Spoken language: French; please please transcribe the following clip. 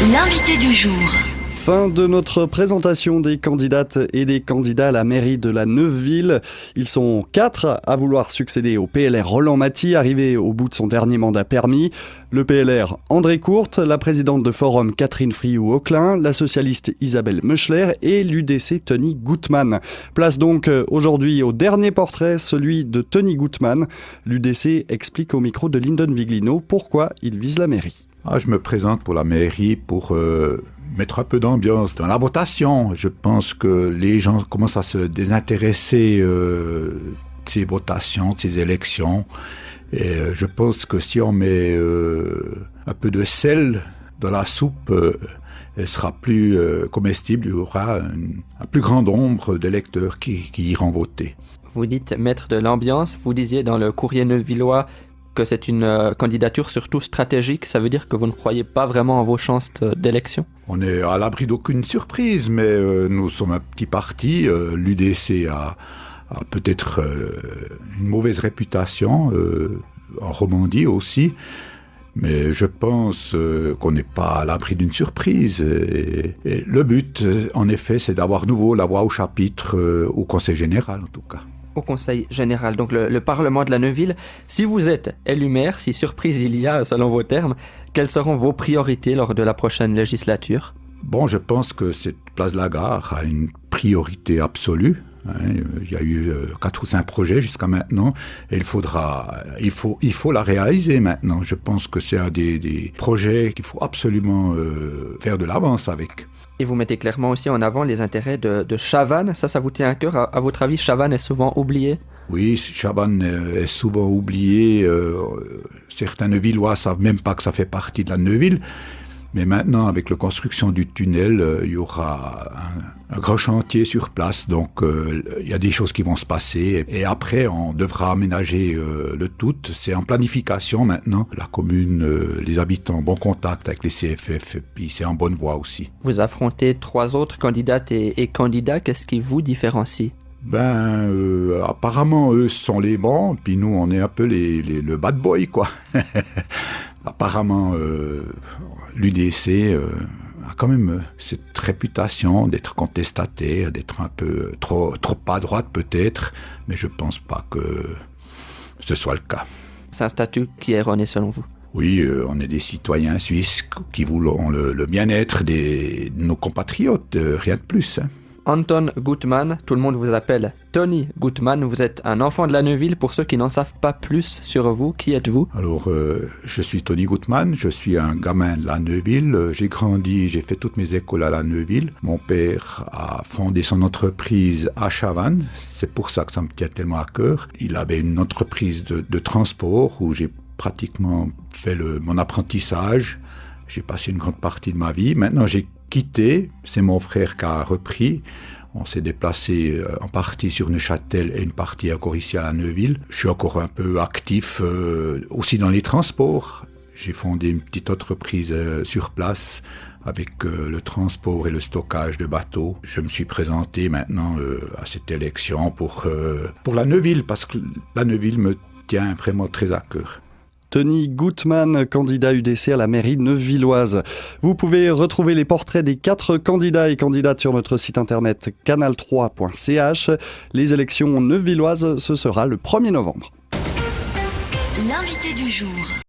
L'invité du jour. Fin de notre présentation des candidates et des candidats à la mairie de la Neuveville. Ils sont 4 à vouloir succéder au PLR Roland Maty, arrivé au bout de son dernier mandat permis. Le PLR André Courte, la présidente de Forum Catherine Friou-Auclin, la socialiste Isabelle Meuchler et l'UDC Tony Gutmann. Place donc aujourd'hui au dernier portrait, celui de Tony Gutmann. L'UDC explique au micro de Lyndon Viglino pourquoi il vise la mairie. Je me présente pour la mairie pour mettre un peu d'ambiance dans la votation. Je pense que les gens commencent à se désintéresser de ces votations, de ces élections. Et je pense que si on met un peu de sel dans la soupe, elle sera plus comestible. Il y aura un plus grand nombre d'électeurs qui iront voter. Vous dites mettre de l'ambiance. Vous disiez dans le Courrier Neuvillois que c'est une candidature surtout stratégique. Ça veut dire que vous ne croyez pas vraiment en vos chances d'élection ? On est à l'abri d'aucune surprise, mais nous sommes un petit parti. L'UDC a peut-être une mauvaise réputation, en Romandie aussi, mais je pense qu'on n'est pas à l'abri d'une surprise. Et le but, en effet, c'est d'avoir nouveau la voix au chapitre, au Conseil général en tout cas. Au Conseil général, donc le Parlement de la Neuville. Si vous êtes élu maire, si surprise il y a selon vos termes, quelles seront vos priorités lors de la prochaine législature ? Je pense que cette place de la gare a une priorité absolue. Il y a eu 4 ou 5 projets jusqu'à maintenant et il faut la réaliser maintenant. Je pense que c'est un des projets qu'il faut absolument faire de l'avance avec. Et vous mettez clairement aussi en avant les intérêts de Chavannes. Ça vous tient à cœur. À votre avis, Chavannes est souvent oublié ? Oui, Chavannes est souvent oublié. Certains Neuvillois ne savent même pas que ça fait partie de la Neuville. Mais maintenant, avec la construction du tunnel, il y aura un grand chantier sur place. Donc, il y a des choses qui vont se passer. Et après, on devra aménager le tout. C'est en planification maintenant. La commune, les habitants ont bon contact avec les CFF. Et puis, c'est en bonne voie aussi. Vous affrontez 3 autres candidates et candidats. Qu'est-ce qui vous différencie ? Apparemment, eux sont les bons. Puis nous, on est un peu le bad boy, quoi. Apparemment, l'UDC a quand même cette réputation d'être contestataire, d'être un peu trop à droite peut-être, mais je pense pas que ce soit le cas. C'est un statut qui est erroné selon vous ? Oui, on est des citoyens suisses qui voulons le bien-être de nos compatriotes, rien de plus. Anton Gutmann, tout le monde vous appelle Tony Gutmann. Vous êtes un enfant de la Neuville. Pour ceux qui n'en savent pas plus sur vous, qui êtes-vous ? Alors, je suis Tony Gutmann, je suis un gamin de la Neuville. J'ai fait toutes mes écoles à la Neuville. Mon père a fondé son entreprise à Chavannes. C'est pour ça que ça me tient tellement à cœur. Il avait une entreprise de transport où j'ai pratiquement fait mon apprentissage. J'ai passé une grande partie de ma vie. Maintenant, j'ai quitté, c'est mon frère qui a repris. On s'est déplacé en partie sur Neuchâtel et une partie encore ici à la Neuville. Je suis encore un peu actif aussi dans les transports. J'ai fondé une petite entreprise sur place avec le transport et le stockage de bateaux. Je me suis présenté maintenant à cette élection pour la Neuville parce que la Neuville me tient vraiment très à cœur. Tony Gutmann, candidat UDC à la mairie neuvilloise. Vous pouvez retrouver les portraits des 4 candidats et candidates sur notre site internet canal3.ch. Les élections neuvilloises, ce sera le 1er novembre. L'invité du jour.